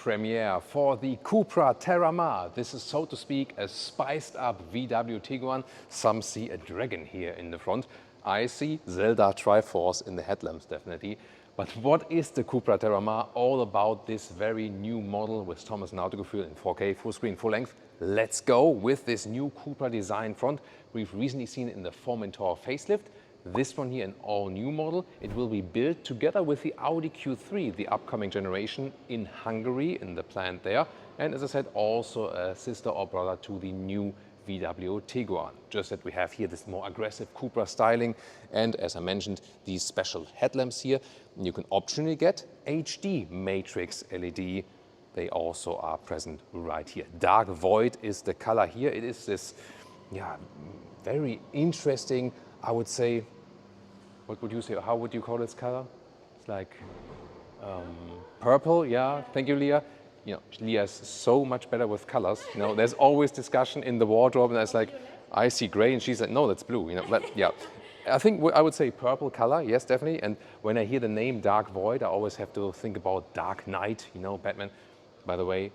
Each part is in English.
premiere for the Cupra Terramar. This is, so to speak, a spiced up VW Tiguan. Some see a dragon here in the front. I see Zelda Triforce in the headlamps, definitely. But what is the Cupra Terramar all about, this very new model with Thomas & Autogefühl in 4K, full screen, full length? Let's go with this new Cupra design front. We've recently seen it in the Formentor facelift. This one here, an all-new model. It will be built together with the Audi Q3, the upcoming generation, in Hungary, in the plant there. And as I said, also a sister or brother to the new VW Tiguan. Just that we have here this more aggressive Cupra styling and, as I mentioned, these special headlamps here. And you can optionally get HD matrix LED. They also are present right here. Dark Void is the color here. It is this, very interesting, I would say, what would you say? How would you call this color? It's like purple, yeah. Thank you, Leah. You know, Leah is so much better with colors. You know, there's always discussion in the wardrobe, and it's like, I see gray, and she's like, no, that's blue. You know, but yeah. I think I would say purple color, yes, definitely. And when I hear the name Dark Void, I always have to think about Dark Knight, you know, Batman. By the way,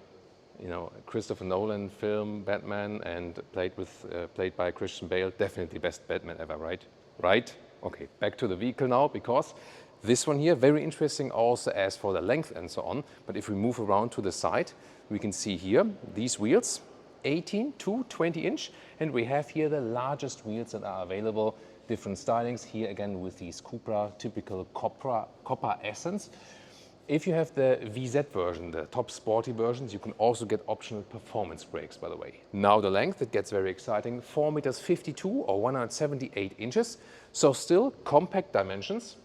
you know, Christopher Nolan film Batman and played by Christian Bale, definitely best Batman ever, right? Right? Okay, back to the vehicle now, because this one here, very interesting also as for the length and so on. But if we move around to the side, we can see here these wheels, 18 to 20 inch. And we have here the largest wheels that are available, different stylings here again with these Cupra, typical copper essence. If you have the VZ version, the top sporty versions, you can also get optional performance brakes, by the way. Now the length, it gets very exciting, 4.52 meters or 178 inches. So still compact dimensions.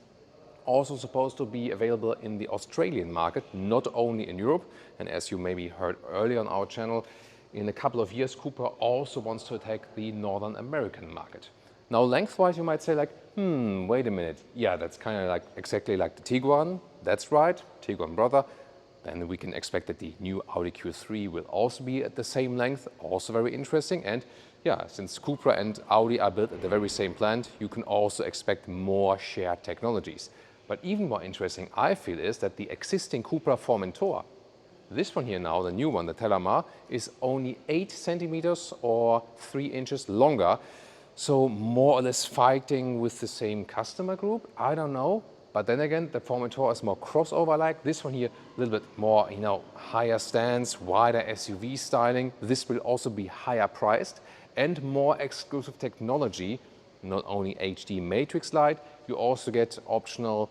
Also supposed to be available in the Australian market, not only in Europe. And as you maybe heard earlier on our channel, in a couple of years, Cupra also wants to attack the Northern American market. Now lengthwise, you might say like, wait a minute. Yeah, that's kind of like exactly like the Tiguan. That's right, Tiguan brother. Then we can expect that the new Audi Q3 will also be at the same length, also very interesting. And yeah, since Cupra and Audi are built at the very same plant, you can also expect more shared technologies. But even more interesting, I feel, is that the existing Cupra Formentor, this one here now, the new one, the Terramar, is only 8 centimeters or 3 inches longer. So more or less fighting with the same customer group, I don't know. But then again, the Formentor is more crossover-like. This one here, a little bit more, you know, higher stance, wider SUV styling. This will also be higher priced and more exclusive technology. Not only HD matrix light, you also get optional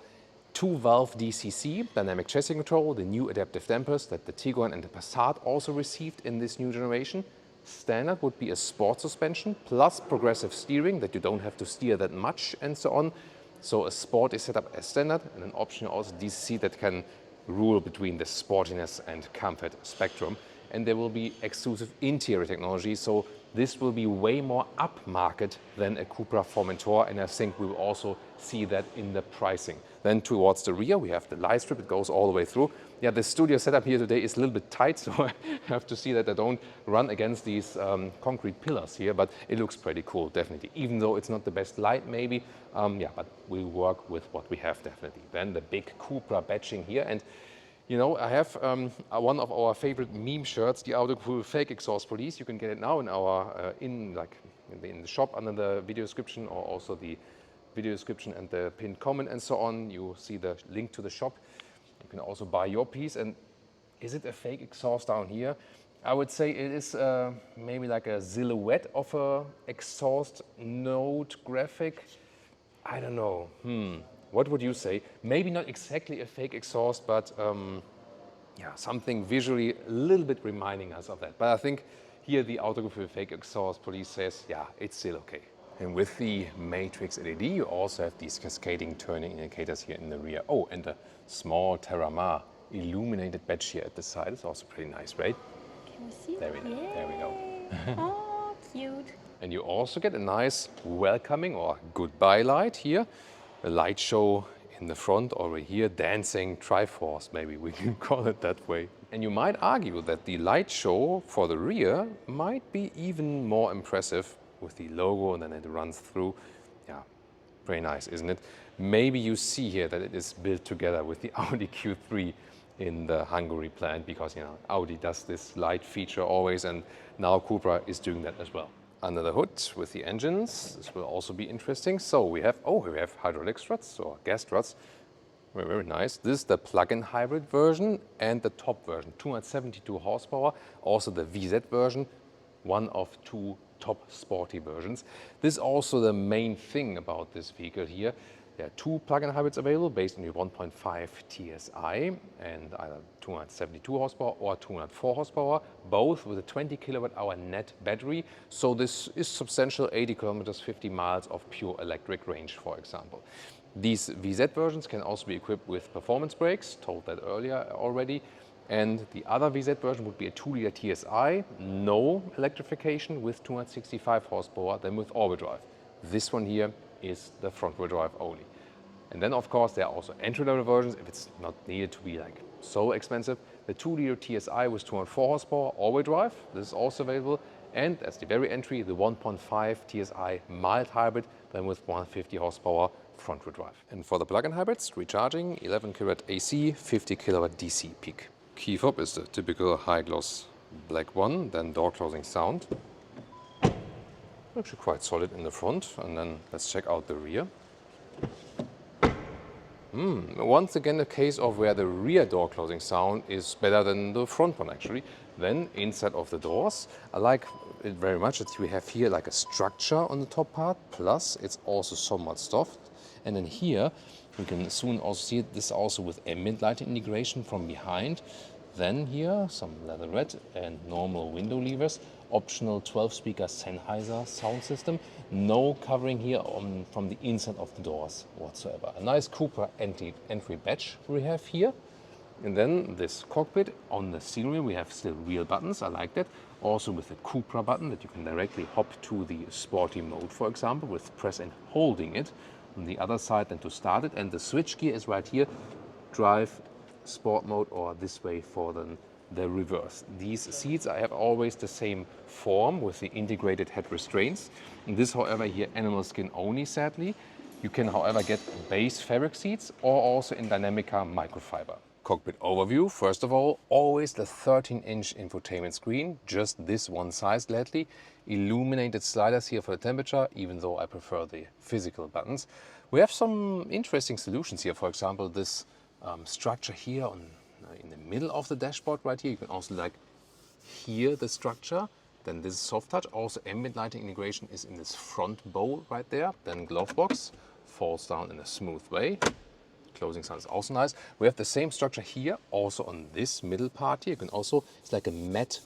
2-valve DCC, dynamic chassis control, the new adaptive dampers that the Tiguan and the Passat also received in this new generation. Standard would be a sport suspension plus progressive steering, that you don't have to steer that much and so on. So a sport is set up as standard, and an option also DCC that can rule between the sportiness and comfort spectrum. And there will be exclusive interior technology, so this will be way more upmarket than a Cupra Formentor, and I think we will also see that in the pricing. Then towards the rear, we have the light strip, it goes all the way through. Yeah, the studio setup here today is a little bit tight, so I have to see that I don't run against these concrete pillars here, but it looks pretty cool, definitely. Even though it's not the best light, maybe, but we'll work with what we have, definitely. Then the big Cupra badging here, and you know, I have one of our favorite meme shirts, the Autogefühl Fake Exhaust Police. You can get it now in our in the shop under the video description, or also the video description and the pinned comment and so on. You see the link to the shop. You can also buy your piece. And is it a fake exhaust down here? I would say it is maybe like a silhouette of a exhaust note graphic. I don't know. What would you say? Maybe not exactly a fake exhaust, but yeah, something visually a little bit reminding us of that. But I think here the Autogefühl Fake Exhaust Police says, yeah, it's still okay. And with the matrix LED, you also have these cascading turning indicators here in the rear. Oh, and a small Terramar illuminated badge here at the side. It's also pretty nice, right? Can we see? There we go. There we go. Oh, cute. And you also get a nice welcoming or goodbye light here. A light show in the front over here, dancing Triforce, maybe we can call it that way. And you might argue that the light show for the rear might be even more impressive with the logo, and then it runs through. Yeah, very nice, isn't it? Maybe you see here that it is built together with the Audi Q3 in the Hungary plant because, you know, Audi does this light feature always, and now Cupra is doing that as well. Under the hood with the engines, this will also be interesting. So we have hydraulic struts or gas struts. Very, very nice. This is the plug-in hybrid version and the top version, 272 horsepower. Also the VZ version, one of two top sporty versions. This is also the main thing about this vehicle here. There are two plug-in hybrids available based on the 1.5 TSI and either 272 horsepower or 204 horsepower, both with a 20 kilowatt hour net battery. So this is substantial, 80 kilometers, 50 miles of pure electric range, for example. These VZ versions can also be equipped with performance brakes, told that earlier already. And the other VZ version would be a 2-liter TSI, no electrification with 265 horsepower, then with all-wheel drive. This one here is the front-wheel drive only. And then, of course, there are also entry-level versions if it's not needed to be like so expensive. The 2-liter TSI with 204 horsepower, all-wheel drive, this is also available. And as the very entry, the 1.5 TSI mild hybrid, then with 150 horsepower, front-wheel drive. And for the plug-in hybrids, recharging, 11 kilowatt AC, 50 kilowatt DC peak. Key fob is the typical high-gloss black one, then door closing sound. Actually quite solid in the front, and then let's check out the rear. Once again a case of where the rear door closing sound is better than the front one actually. Then inside of the doors, I like it very much that we have here like a structure on the top part, plus it's also somewhat soft. And then here we can soon also see this also with ambient lighting integration from behind. Then here some leatherette and normal window levers, optional 12-speaker Sennheiser sound system, no covering here from the inside of the doors whatsoever. A nice Cupra entry badge we have here. And then this cockpit on the steering wheel, we have still real buttons, I like that. Also with the Cupra button that you can directly hop to the sporty mode, for example, with press and holding it. On the other side then to start it, and the switch gear is right here, drive, sport mode, or this way for the reverse. These seats I have always the same form with the integrated head restraints. And this, however, here animal skin only, sadly. You can, however, get base fabric seats or also in Dinamica microfiber. Cockpit overview, first of all, always the 13-inch infotainment screen, just this one size gladly. Illuminated sliders here for the temperature, even though I prefer the physical buttons. We have some interesting solutions here, for example, this structure here in the middle of the dashboard right here. You can also like hear the structure. Then this is soft touch. Also ambient lighting integration is in this front bowl right there. Then glove box falls down in a smooth way. Closing sound is also nice. We have the same structure here, also on this middle part here. You can also, it's like a matte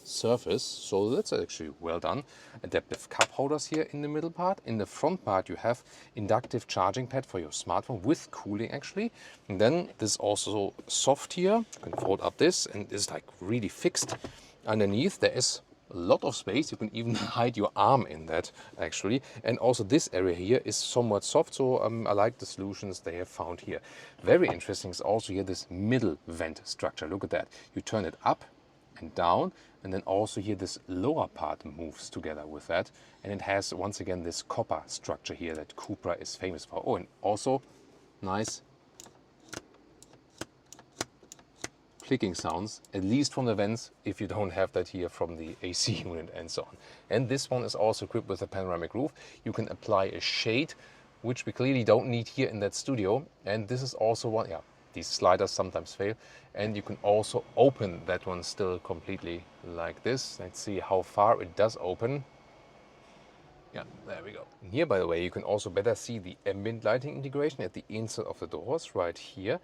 surface, so that's actually well done. Adaptive cup holders here in the middle part. In the front part you have inductive charging pad for your smartphone with cooling actually. And then this is also soft here. You can fold up this and it's like really fixed. Underneath there is a lot of space. You can even hide your arm in that actually. And also this area here is somewhat soft, so I like the solutions they have found here. Very interesting is also here this middle vent structure. Look at that. You turn it up and down, and then also here this lower part moves together with that, and it has once again this copper structure here that Cupra is famous for. Oh, and also nice clicking sounds, at least from the vents, if you don't have that here from the AC unit and so on. And this one is also equipped with a panoramic roof. You can apply a shade, which we clearly don't need here in that studio. And this is also one, these sliders sometimes fail. And you can also open that one still completely like this. Let's see how far it does open. Yeah, there we go. And here, by the way, you can also better see the ambient lighting integration at the inside of the doors right here.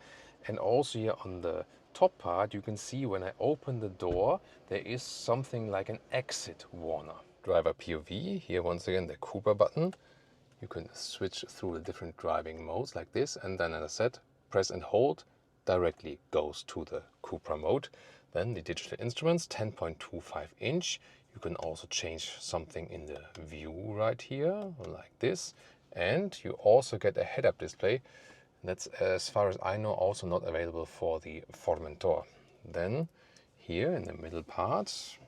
And also here on the top part, you can see when I open the door, there is something like an exit warner. Driver POV, here once again the Cupra button. You can switch through the different driving modes like this, and then as I said, press and hold directly goes to the Cupra mode. Then the digital instruments, 10.25 inch. You can also change something in the view right here, like this. And you also get a head-up display. That's, as far as I know, also not available for the Formentor. Then here in the middle part,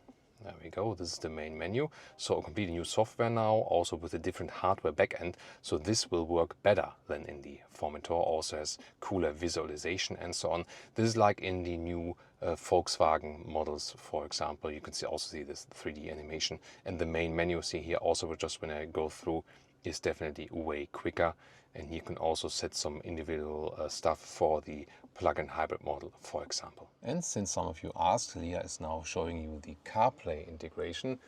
There we go, this is the main menu. So a completely new software now, also with a different hardware backend. So this will work better than in the Formentor, also has cooler visualization and so on. This is like in the new Volkswagen models, for example. You can also see this 3D animation. And the main menu, see here also, just when I go through, is definitely way quicker. And you can also set some individual stuff for the plug-in hybrid model, for example. And since some of you asked, Leah is now showing you the CarPlay integration.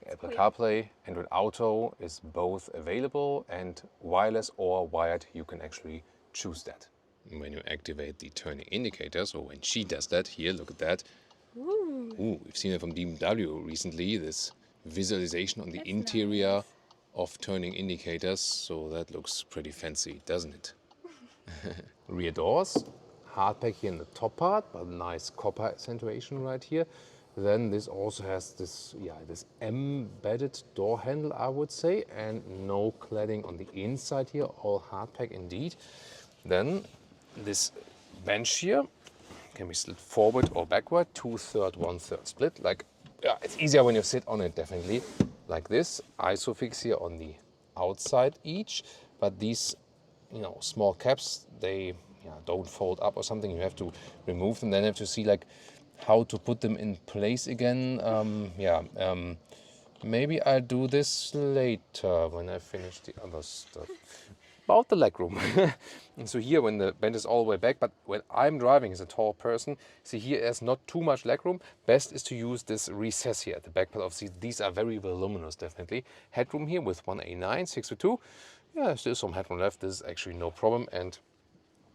Apple CarPlay, Android Auto is both available, and wireless or wired, you can actually choose that. When you activate the turning indicators, or when she does that, here, look at that. Ooh, we've seen it from BMW recently, this visualization on the interior of turning indicators, so that looks pretty fancy, doesn't it? Rear doors, hardpack here in the top part, but nice copper accentuation right here. Then this also has this, this embedded door handle, I would say, and no cladding on the inside here, all hardpack indeed. Then this bench here can be slid forward or backward, 2/3, 1/3 split. Like, yeah, it's easier when you sit on it, definitely. Like this, Isofix here on the outside each, but these, small caps, they don't fold up or something. You have to remove them. Then you have to see like how to put them in place again. Maybe I'll do this later when I finish the other stuff. About the legroom. And so here, when the bench is all the way back, but when I'm driving as a tall person, see here there's not too much legroom. Best is to use this recess here at the back part of the seat. These are very voluminous, definitely. Headroom here with 189, 602. Yeah, still some headroom left. This is actually no problem. And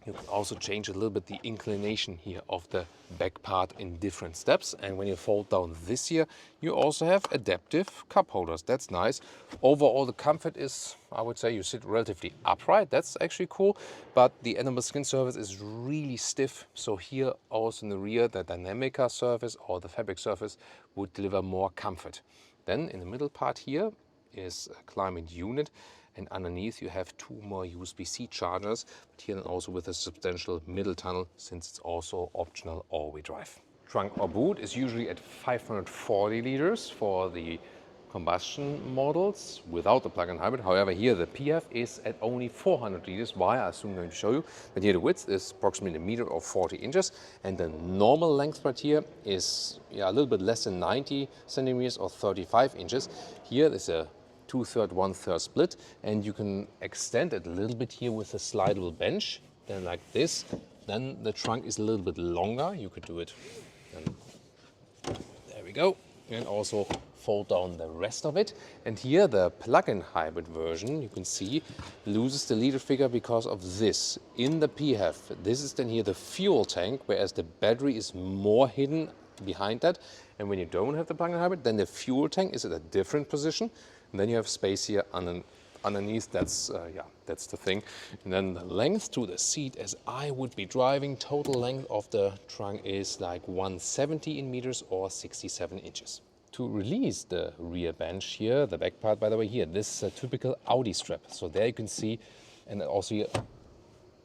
you can also change a little bit the inclination here of the back part in different steps. And when you fold down this here, you also have adaptive cup holders. That's nice. Overall, the comfort is, I would say, you sit relatively upright. That's actually cool. But the animal skin surface is really stiff. So here also in the rear, the Dinamica surface or the fabric surface would deliver more comfort. Then in the middle part here is a climate unit. And underneath you have 2 more USB-C chargers, but here also with a substantial middle tunnel, since it's also optional all-wheel drive. Trunk or boot is usually at 540 liters for the combustion models without the plug-in hybrid. However, here the PHEV is at only 400 liters. Why? I'm soon going to show you. But here the width is approximately a meter or 40 inches, and the normal length right here is a little bit less than 90 centimeters or 35 inches. Here there's a 2/3, 1/3 split, and you can extend it a little bit here with a slidable bench, then like this. Then the trunk is a little bit longer. You could do it. There we go. And also fold down the rest of it. And here the plug-in hybrid version, you can see, loses the liter figure because of this. In the PHEV, this is then here the fuel tank, whereas the battery is more hidden behind that. And when you don't have the plug-in hybrid, then the fuel tank is at a different position. And then you have space here underneath. That's the thing. And then the length to the seat, as I would be driving, total length of the trunk is like 170 in meters or 67 inches. To release the rear bench here, the back part, by the way, here, this is a typical Audi strap. So there you can see, and also here,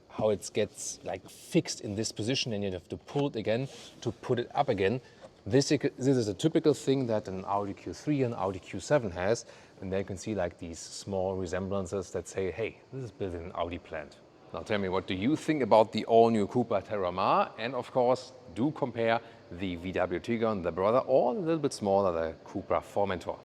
how it gets like fixed in this position, and you have to pull it again to put it up again. This is a typical thing that an Audi Q3 and Audi Q7 has, and there you can see like these small resemblances that say, hey, this is built in an Audi plant. Now tell me, what do you think about the all-new Cupra Terramar? And of course, do compare the VW Tiguan, the brother, or a little bit smaller, the Cupra Formentor.